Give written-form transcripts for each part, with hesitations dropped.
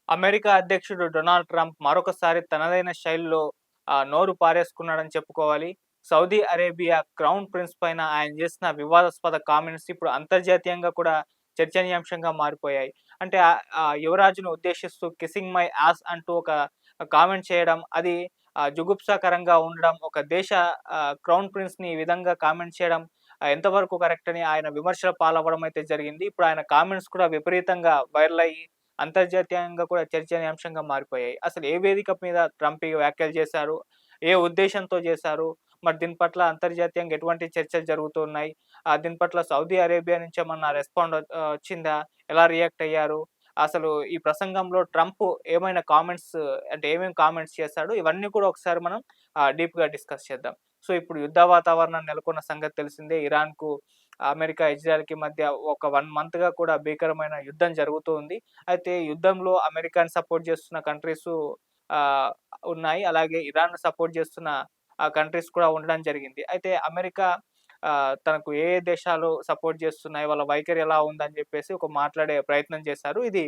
America అధ్యక్షుడు Donald Trump మరొకసారి తనదైన శైలిలో నోరు పారేసుకున్నాడని చెప్పుకోవాలి. సౌదీ అరేబియా క్రౌన్ ప్రిన్స్ పైన ఆయన చేసిన వివాదాస్పద కామెంట్స్ ఇప్పుడు అంతర్జాతీయంగా కూడా చర్చనీయాంశంగా మారిపోయాయి. అంటే యువరాజును ఉద్దేశిస్తూ కిస్సింగ్ మై యాస్ అంటూ ఒక కామెంట్ చేయడం, అది జుగుప్సాకరంగా ఉండడం, ఒక దేశ క్రౌన్ ప్రిన్స్‌ని ఈ విధంగా కామెంట్ చేయడం ఎంతవరకు కరెక్ట్ అని ఆయన విమర్శల పాలవ్వడం అయితే జరిగింది. ఇప్పుడు ఆయన కామెంట్స్ కూడా విపరీతంగా వైరల్ అయ్యి అంతర్జాతీయంగా కూడా చర్చనీయాంశంగా మారిపోయాయి. అసలు ఏ వేదిక మీద ట్రంప్ ఈ వ్యాఖ్యలు చేశారు? ఏ ఉద్దేశంతో చేశారు? మరి దీని పట్ల అంతర్జాతీయంగా ఎటువంటి చర్చలు జరుగుతున్నాయి? దీని పట్ల సౌదీ అరేబియా నుంచి ఏమన్నా రెస్పాండ్ వచ్చిందా? ఎలా రియాక్ట్ అయ్యారు? అసలు ఈ ప్రసంగంలో ట్రంప్ ఏమైనా కామెంట్స్ అంటే ఏమేమి కామెంట్స్ చేశాడు? ఇవన్నీ కూడా ఒకసారి మనం డీప్‌గా డిస్కస్ చేద్దాం. సో, ఇప్పుడు యుద్ధ వాతావరణం నెలకొన్న సంగతి తెలిసిందే. ఇరాన్‌కు అమెరికా, ఇజ్రాయెల్‌కి మధ్య ఒక 1 మంత్‌గా కూడా భీకరమైన యుద్ధం జరుగుతూ ఉంది. అయితే యుద్ధంలో అమెరికాని సపోర్ట్ చేస్తున్న కంట్రీసు ఆహ్, ఉన్నాయి. అలాగే ఇరాన్‌ని సపోర్ట్ చేస్తున్న కంట్రీస్ కూడా ఉండడం జరిగింది. అయితే అమెరికా తనకు ఏ ఏ దేశాలు సపోర్ట్ చేస్తున్నాయి, వాళ్ళ వైఖరి ఎలా ఉందని చెప్పేసి ఒక మాట్లాడే ప్రయత్నం చేశారు. ఇది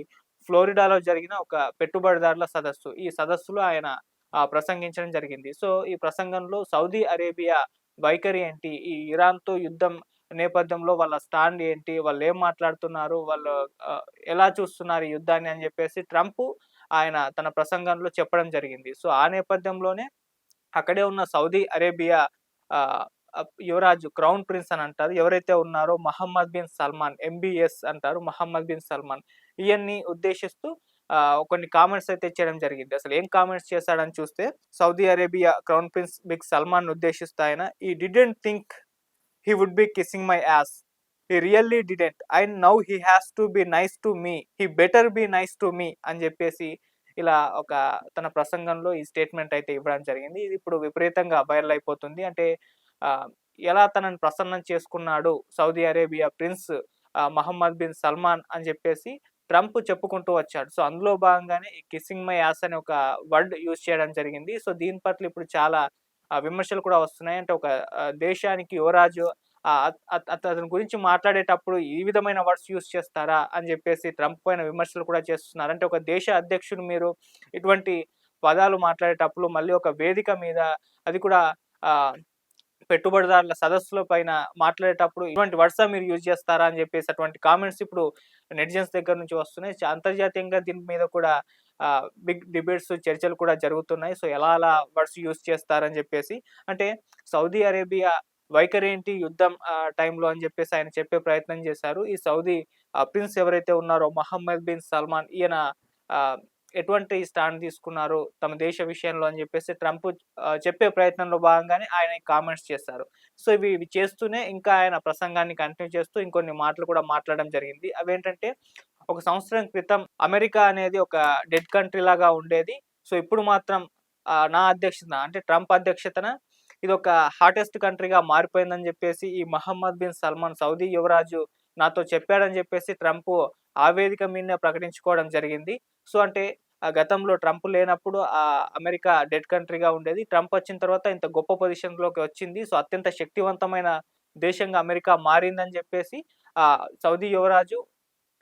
ఫ్లోరిడాలో జరిగిన ఒక పెట్టుబడిదారుల సదస్సు. ఈ సదస్సులో ఆయన ప్రసంగించడం జరిగింది. సో, ఈ ప్రసంగంలో సౌదీ అరేబియా వైఖరి ఏంటి? ఈ ఇరాన్‌తో యుద్ధం నేపథ్యంలో వాళ్ళ స్టాండ్ ఏంటి? వాళ్ళేం మాట్లాడుతున్నారు? వాళ్ళు ఆహ్, ఎలా చూస్తున్నారు ఈ యుద్ధాన్ని అని జెప్పేసి ట్రంపు ఆయన తన ప్రసంగంలో చెప్పడం జరిగింది. సో, ఆ నేపథ్యంలోనే అక్కడే ఉన్న సౌదీ అరేబియా ఆహ్, యువరాజు క్రౌన్ ప్రిన్స్ అని అంటారు. ఎవరైతే ఉన్నారో మహమ్మద్ బిన్ సల్మాన్ ఎంబీఎస్ అంటారు. Mohammed bin Salman. ఈయన్ని ఉద్దేశిస్తూ కొన్ని కామెంట్స్ అయితే చేయడం జరిగింది. అసలు ఏం కామెంట్స్ చేశాడని చూస్తే సౌదీ అరేబియా క్రౌన్ ప్రిన్స్ బిగ్ సల్మాన్‌ని ఉద్దేశిస్తూ ఆయన "he didn't think he would be kissing my ass. He really didn't. And now he has to be nice to me. He better be nice to me" అని జెప్పేసి ఇలా ఒక తన ప్రసంగంలో ఈ స్టేట్‌మెంట్ అయితే ఇవ్వడం జరిగింది. ఇది ఇప్పుడు విపరీతంగా వైరల్ అయిపోతుంది. అంటే ఆహ్, ఎలా తనని ప్రసన్నం చేసుకున్నాడు Saudi Arabia prince Mohammed bin Salman అని జెప్పేసి ట్రంప్ చెప్పుకుంటూ వచ్చాడు. సో, అందులో భాగంగానే ఈ కిస్సింగ్ మై యాస్ అనే ఒక వర్డ్ యూజ్ చేయడం జరిగింది. సో, దీని పట్ల ఇప్పుడు చాలా విమర్శలు కూడా వస్తున్నాయి. అంటే ఒక దేశానికి యువరాజు అతని గురించి మాట్లాడేటప్పుడు ఈ విధమైన వర్డ్స్ యూజ్ చేస్తారా? అని జెప్పేసి ట్రంప్ పైన విమర్శలు కూడా చేస్తున్నారు. అంటే ఒక దేశ అధ్యక్షుడు మీరు ఇటువంటి పదాలు మాట్లాడేటప్పుడు మళ్ళీ ఒక వేదిక మీద అది కూడా ఆహ్, పెట్టుబడిదారుల సదస్సుల పైన మాట్లాడేటప్పుడు ఇటువంటి వర్డ్సా మీరు యూజ్ చేస్తారా? అని జెప్పేసి అటువంటి కామెంట్స్ ఇప్పుడు నెటిజన్స్ దగ్గర నుంచి వస్తున్నాయి. అంతర్జాతీయంగా దీని మీద కూడా బిగ్ డిబేట్స్, చర్చలు కూడా జరుగుతున్నాయి. సో, ఎలా అలా వర్డ్స్ యూజ్ చేస్తారని జెప్పేసి. అంటే సౌదీ అరేబియా వైఖరేంటి యుద్ధం టైంలో అని జెప్పేసి ఆయన చెప్పే ప్రయత్నం చేశారు. ఈ సౌదీ ప్రిన్స్ ఎవరైతే ఉన్నారో మహమ్మద్ బిన్ సల్మాన్ ఈయన ఆహ్, ఎటువంటి స్టాండ్ తీసుకున్నారు తమ దేశ విషయంలో అని జెప్పేసి ట్రంప్ చెప్పే ప్రయత్నంలో భాగంగానే ఆయన ఈ కామెంట్స్ చేశారు. సో, ఇవి చేస్తూనే ఇంకా ఆయన ప్రసంగాన్ని కంటిన్యూ చేస్తూ ఇంకొన్ని మాటలు కూడా మాట్లాడడం జరిగింది. అవేంటంటే ఒక సంవత్సరం క్రితం అమెరికా అనేది ఒక డెడ్ కంట్రీ లాగా ఉండేది. సో, ఇప్పుడు మాత్రం నా అధ్యక్షతన అంటే ట్రంప్ అధ్యక్షతన ఇదొక హాటెస్ట్ కంట్రీగా మారిపోయిందని జెప్పేసి ఈ మహమ్మద్ బిన్ సల్మాన్ సౌదీ యువరాజు నాతో చెప్పాడని జెప్పేసి ట్రంప్ ఆ వేదిక మీదనే ప్రకటించుకోవడం జరిగింది. సో, అంటే గతంలో ట్రంప్ లేనప్పుడు అమెరికా డెడ్ కంట్రీగా ఉండేది. ట్రంప్ వచ్చిన తర్వాత ఇంత గొప్ప పొజిషన్‌లోకి వచ్చింది. సో, అత్యంత శక్తివంతమైన దేశంగా అమెరికా మారిందని జెప్పేసి సౌదీ యువరాజు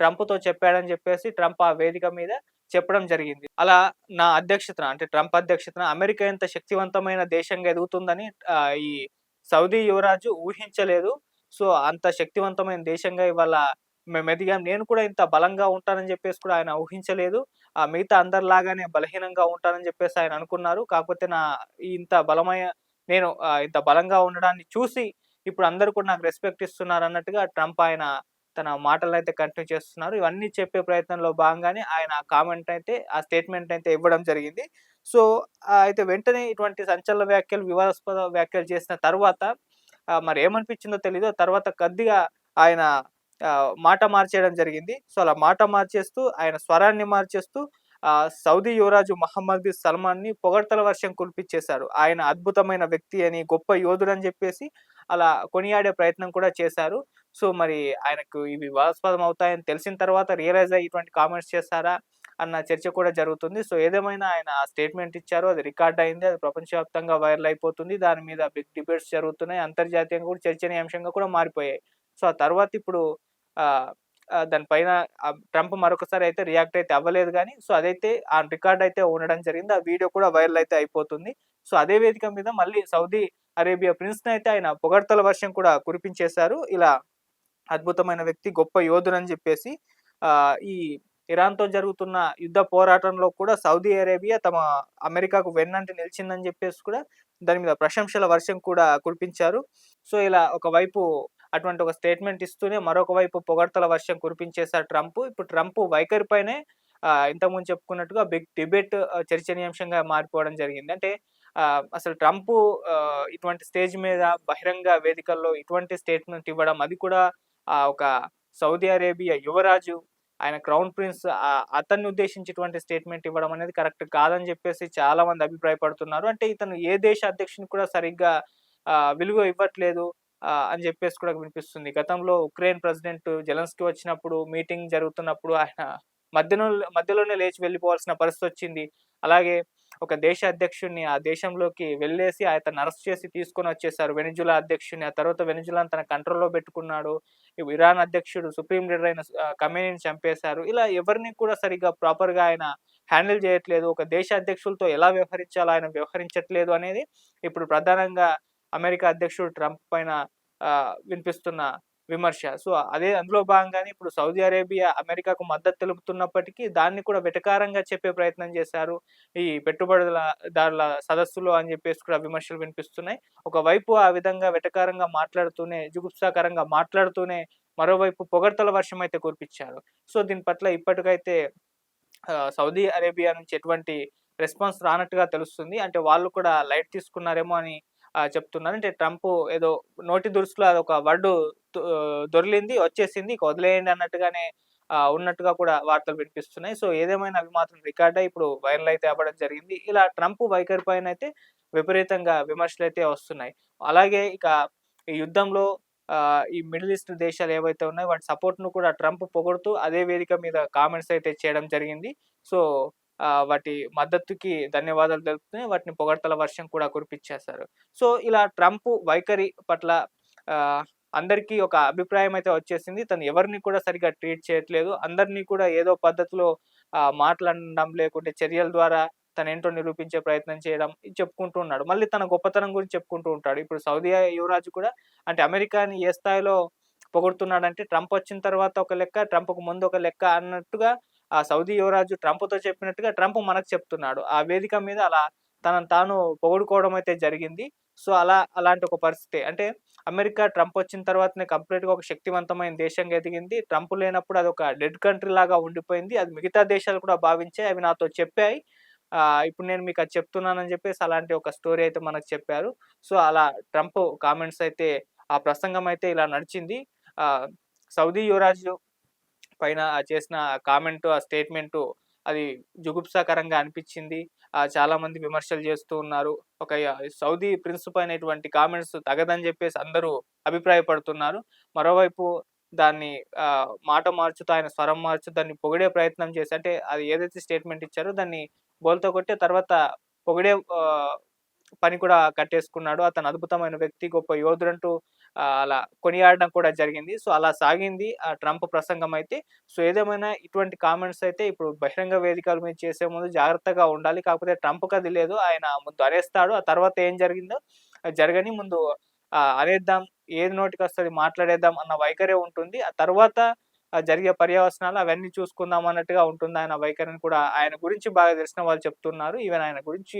ట్రంప్‌తో చెప్పాడని జెప్పేసి ట్రంప్ ఆ వేదిక మీద చెప్పడం జరిగింది. అలా నా అధ్యక్షతన అంటే ట్రంప్ అధ్యక్షతన అమెరికా ఇంత శక్తివంతమైన దేశంగా ఎదుగుతుందని ఈ సౌదీ యువరాజు ఊహించలేదు. సో, అంత శక్తివంతమైన దేశంగా ఇవాళ మేమెదిగాం. నేను కూడా ఇంత బలంగా ఉంటానని జెప్పేసి కూడా ఆయన ఊహించలేదు. మిగతా అందరిలాగానే బలహీనంగా ఉంటానని జెప్పేసి ఆయన అనుకున్నారు. కాకపోతే ఇంత బలమైన నేను ఇంత బలంగా ఉండడాన్ని చూసి ఇప్పుడు అందరూ కూడా నాకు రెస్పెక్ట్ ఇస్తున్నారన్నట్టుగా ట్రంప్ ఆయన తన మాటలనైతే కంటిన్యూ చేస్తున్నారు. ఇవన్నీ చెప్పే ప్రయత్నంలో భాగంగానే ఆయన ఆ స్టేట్‌మెంట్ అయితే ఇవ్వడం జరిగింది. సో, అయితే వెంటనే ఇటువంటి సంచలన వ్యాఖ్యలు, వివాదాస్పద వ్యాఖ్యలు చేసిన తర్వాత మరి ఏమనిపించిందో తెలీదు. తర్వాత కొద్దిగా ఆయన మాట మార్చేయడం జరిగింది. సో, అలా మాట మార్చేస్తూ ఆయన స్వరాన్ని మార్చేస్తూ సౌదీ యువరాజు మహమ్మద్ బిన్ సల్మాన్‌ని పొగడ్తల వర్షం కురిపిచ్చేశారు. ఆయన అద్భుతమైన వ్యక్తి అని, గొప్ప యోధుడని జెప్పేసి అలా కొనియాడే ప్రయత్నం కూడా చేశారు. సో, మరి ఆయనకు ఇవి వివాదాస్పదం అవుతాయని తెలిసిన తర్వాత రియలైజ్ అయ్యి ఇటువంటి కామెంట్స్ చేశారా? అన్న చర్చ కూడా జరుగుతుంది. సో, ఏదేమైనా ఆయన స్టేట్‌మెంట్ ఇచ్చారు. అది రికార్డ్ అయింది. అది ప్రపంచవ్యాప్తంగా వైరల్ అయిపోతుంది. దాని మీద బిగ్ డిబేట్స్ జరుగుతున్నాయి. అంతర్జాతీయంగా కూడా చర్చనీయాంశంగా కూడా మారిపోయాయి. సో, ఆ తర్వాత ఇప్పుడు ఆహ్, దానిపైన ట్రంప్ మరొకసారి అయితే రియాక్ట్ అయితే అవ్వలేదు గానీ, సో అదైతే ఆ రికార్డ్ అయితే ఉండడం జరిగింది. ఆ వీడియో కూడా వైరల్ అయితే అయిపోతుంది. సో అదే వేదిక మీద మళ్ళీ సౌదీ అరేబియా ప్రిన్స్‌నైతే ఆయన పొగడ్తల వర్షం కూడా కురిపించేశారు. ఇలా అద్భుతమైన వ్యక్తి, గొప్ప యోధుడని జెప్పేసి ఈ ఇరాన్‌తో జరుగుతున్న యుద్ధ పోరాటంలో కూడా సౌదీ అరేబియా తమ అమెరికాకు వెన్నంటి నిలిచిందని జెప్పేసి కూడా దాని మీద ప్రశంసల వర్షం కూడా కురిపించారు. సో, ఇలా ఒకవైపు అటువంటి ఒక స్టేట్‌మెంట్ ఇస్తూనే మరొక వైపు పొగడ్తల వర్షం కురిపించేశారు ట్రంప్. ఇప్పుడు ట్రంప్ వైఖరిపైనే ఇంతకుముందు చెప్పుకున్నట్టుగా బిగ్ డిబేట్ చర్చనీయాంశంగా మారిపోవడం జరిగింది. అంటే అసలు ట్రంపు ఇటువంటి స్టేజ్ మీద బహిరంగ వేదికల్లో ఇటువంటి స్టేట్‌మెంట్ ఇవ్వడం, అది కూడా ఒక సౌదీ అరేబియా యువరాజు, ఆయన క్రౌన్ ప్రిన్స్ అతన్ని ఉద్దేశించి ఇటువంటి స్టేట్‌మెంట్ ఇవ్వడం అనేది కరెక్ట్ కాదని జెప్పేసి చాలా మంది అభిప్రాయపడుతున్నారు. అంటే ఇతను ఏ దేశ అధ్యక్షునికి కూడా సరిగ్గా విలువ ఇవ్వట్లేదు అని జెప్పేసి కూడా వినిపిస్తుంది. గతంలో ఉక్రెయిన్ ప్రెసిడెంట్ జెలెన్స్కీ వచ్చినప్పుడు, మీటింగ్ జరుగుతున్నప్పుడు ఆయన మధ్యలోనే లేచి వెళ్ళిపోవాల్సిన పరిస్థితొచ్చింది. అలాగే ఒక దేశ అధ్యక్షుడిని ఆ దేశంలోకి వెళ్ళేసి అతన్ని అరెస్ట్ చేసి తీసుకొనొచ్చేసారు. వెనిజులా అధ్యక్షుడిని. ఆ తర్వాత వెనిజులాని తన కంట్రోల్‌లో పెట్టుకున్నాడు. ఇరాన్ అధ్యక్షుడు సుప్రీం లీడర్ అయిన ఖమేనీని చంపేశారు. ఇలా ఎవరిని కూడా సరిగ్గా ప్రాపర్‌గా ఆయన హ్యాండిల్ చేయట్లేదు. ఒక దేశ అధ్యక్షులతో ఎలా వ్యవహరించాలో ఆయన వ్యవహరించట్లేదు అనేది ఇప్పుడు ప్రధానంగా అమెరికా అధ్యక్షుడు ట్రంప్ పైన వినిపిస్తున్న విమర్శ. సో, అందులో భాగంగానే ఇప్పుడు సౌదీ అరేబియా అమెరికాకు మద్దతు తెలుపుతున్నప్పటికీ దాన్ని కూడా వెటకారంగా చెప్పే ప్రయత్నం చేశారు. ఈ పెట్టుబడులదారుల సదస్సులో అని చెప్పేసి కూడా విమర్శలు వినిపిస్తున్నాయి. ఒకవైపు ఆ విధంగా వెటకారంగా మాట్లాడుతూనే, జుగుప్సాకరంగా మాట్లాడుతూనే మరోవైపు పొగడ్తల వర్షం అయితే కురిపించారు. సో, దీని పట్ల ఇప్పటికైతే సౌదీ అరేబియా నుంచి ఎటువంటి రెస్పాన్స్ రానట్టుగా తెలుస్తుంది. అంటే వాళ్ళు కూడా లైట్ తీసుకున్నారేమో అని చెప్తున్నారు. అంటే ట్రంప్ ఏదో నోటి దురుసులో అదొక వర్డ్ దొర్లింది, వచ్చేసింది, ఇక వదిలేయండి అన్నట్టుగానే ఉన్నట్టుగా కూడా వార్తలు వినిపిస్తున్నాయి. సో, ఏదేమైనా అవి మాత్రం రికార్డయి ఇప్పుడు వైరల్ అయితే అవ్వడం జరిగింది. ఇలా ట్రంప్ వైఖరి పైనైతే విపరీతంగా విమర్శలైతే వస్తున్నాయి. అలాగే ఇక ఈ యుద్ధంలో ఈ మిడిల్ ఈస్ట్ దేశాలు ఏవైతే ఉన్నాయో వాటి సపోర్ట్‌ను కూడా ట్రంప్ పొగుడుతూ అదే వేదిక మీద కామెంట్స్ అయితే చేయడం జరిగింది. సో, వాటి మద్దతుకి ధన్యవాదాలు తెలుపుతూనే వాటిని పొగడ్తల వర్షం కూడా కురిపిచ్చేశారు. సో, ఇలా ట్రంప్ వైఖరి పట్ల ఆహ్, అందరికీ ఒక అభిప్రాయం అయితే వచ్చేసింది. తను ఎవరిని కూడా సరిగ్గా ట్రీట్ చేయట్లేదు. అందరిని కూడా ఏదో పద్ధతిలో మాటలనడం, లేకుంటే చర్యల ద్వారా తనేంటో నిరూపించే ప్రయత్నం చేయడం ఇది చెప్పుకుంటూ ఉన్నాడు. మళ్ళీ తన గొప్పతనం గురించి చెప్పుకుంటూ ఉంటాడు. ఇప్పుడు సౌదీ యువరాజు కూడా అంటే అమెరికాని ఏ స్థాయిలో పొగుడుతున్నాడంటే ట్రంప్ వచ్చిన తర్వాత ఒక లెక్క, ట్రంప్‌కు ముందు ఒక లెక్క అన్నట్టుగా సౌదీ యువరాజు ట్రంప్‌తో చెప్పినట్టుగా ట్రంప్ మనకు చెప్తున్నాడు. ఆ వేదిక మీద అలా తనను తాను పొగుడుకోవడం అయితే జరిగింది. సో, అలాంటి ఒక పరిస్థితి. అంటే అమెరికా ట్రంప్ వచ్చిన తర్వాతనే కంప్లీట్‌గా ఒక శక్తివంతమైన దేశంగా ఎదిగింది. ట్రంప్ లేనప్పుడు అదొక డెడ్ కంట్రీ లాగా ఉండిపోయింది. అది మిగతా దేశాలు కూడా భావించాయి. అవి నాతో చెప్పాయి. ఇప్పుడు నేను మీకది చెప్తున్నానని జెప్పేసి అలాంటి ఒక స్టోరీ అయితే మనకు చెప్పారు. సో, అలా ట్రంప్ కామెంట్స్ అయితే ఆ ప్రసంగం అయితే ఇలా నడిచింది. ఆహ్, సౌదీ యువరాజు పైన చేసిన కామెంటు, ఆ స్టేట్‌మెంటు అది జుగుప్సాకరంగా అనిపిచ్చింది. చాలామంది విమర్శలు జేస్తూ ఉన్నారు. సౌదీ ప్రిన్స్ పైన ఇటువంటి కామెంట్స్ తగదని జెప్పేసి అందరూ అభిప్రాయపడుతున్నారు. మరోవైపు దాన్ని మాట మార్చుతూ, ఆయన స్వరం మార్చుతూ దాన్ని పొగిడే ప్రయత్నం చేసి అంటే అది ఏదైతే స్టేట్‌మెంట్ ఇచ్చారో దాన్ని బోల్తా కొట్టి తర్వాత పొగిడే పని కూడా కట్టేసుకున్నాడు. అతను అద్భుతమైన వ్యక్తి, గొప్ప యోధుడంటూ అలా కొనియాడడం కూడా జరిగింది. సో, అలా సాగింది ఆ ట్రంప్ ప్రసంగం అయితే. సో, ఏదేమైనా ఇటువంటి కామెంట్స్ అయితే ఇప్పుడు బహిరంగ వేదికల మీద చేసే ముందు జాగ్రత్తగా ఉండాలి. కాకపోతే ట్రంప్‌కది లేదు. ఆయన ముందు అనేస్తాడు. ఆ తర్వాత ఏం జరిగిందో జరగని, ముందు అనేద్దాం, ఏది నోటికొస్తది మాట్లాడేద్దాం అన్న వైఖరే ఉంటుంది. ఆ తర్వాత జరిగే పర్యవసనాలు అవన్నీ చూసుకుందాం అన్నట్టుగా ఉంటుంది ఆయన వైఖరిని కూడా. ఆయన గురించి బాగా తెలిసిన వాళ్ళు చెప్తున్నారు. ఈవెన్ ఆయన గురించి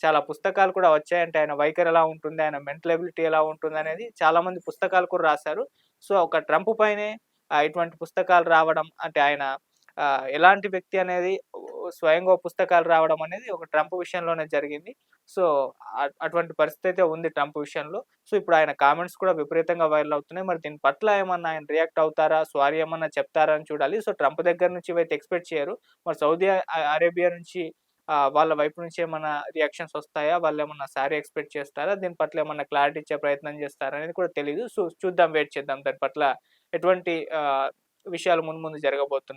చాలా పుస్తకాలు కూడా వచ్చాయి. అంటే ఆయన వైఖరి ఎలా ఉంటుంది, ఆయన మెంటల్ ఎబిలిటీ ఎలా ఉంటుందనేది చాలా మంది పుస్తకాలు కూడా రాసారు. సో, ఒక ట్రంప్ పైనే ఇటువంటి పుస్తకాలు రావడం అంటే ఆయన ఎలాంటి వ్యక్తి అనేది స్వయంగా పుస్తకాలు రావడం అనేది ఒక ట్రంప్ విషయంలోనే జరిగింది. సో, అటువంటి పరిస్థితి అయితే ఉంది ట్రంప్ విషయంలో. సో, ఇప్పుడు ఆయన కామెంట్స్ కూడా విపరీతంగా వైరల్ అవుతున్నాయి. మరి దీని పట్ల ఏమన్నా ఆయన రియాక్ట్ అవుతారా? సారీ ఏమన్నా చెప్తారా అని చూడాలి. సో, ట్రంప్ దగ్గర నుంచి ఇవైతే ఎక్స్‌పెక్ట్ చేయరు. మరి సౌదీ అరేబియా నుంచి వాళ్ళ వైపు నుంచి ఏమన్నా రియాక్షన్స్ వస్తాయా? వాళ్ళేమన్నా సారీ ఎక్స్‌పెక్ట్ చేస్తారా? దీని పట్ల ఏమన్నా క్లారిటీ ఇచ్చే ప్రయత్నం చేస్తారా? అనేది కూడా తెలీదు. సో, చూద్దాం, వెయిట్ చేద్దాం. దాని పట్ల ఎటువంటి విషయాలు ముందు ముందు జరగబోతున్నాయి.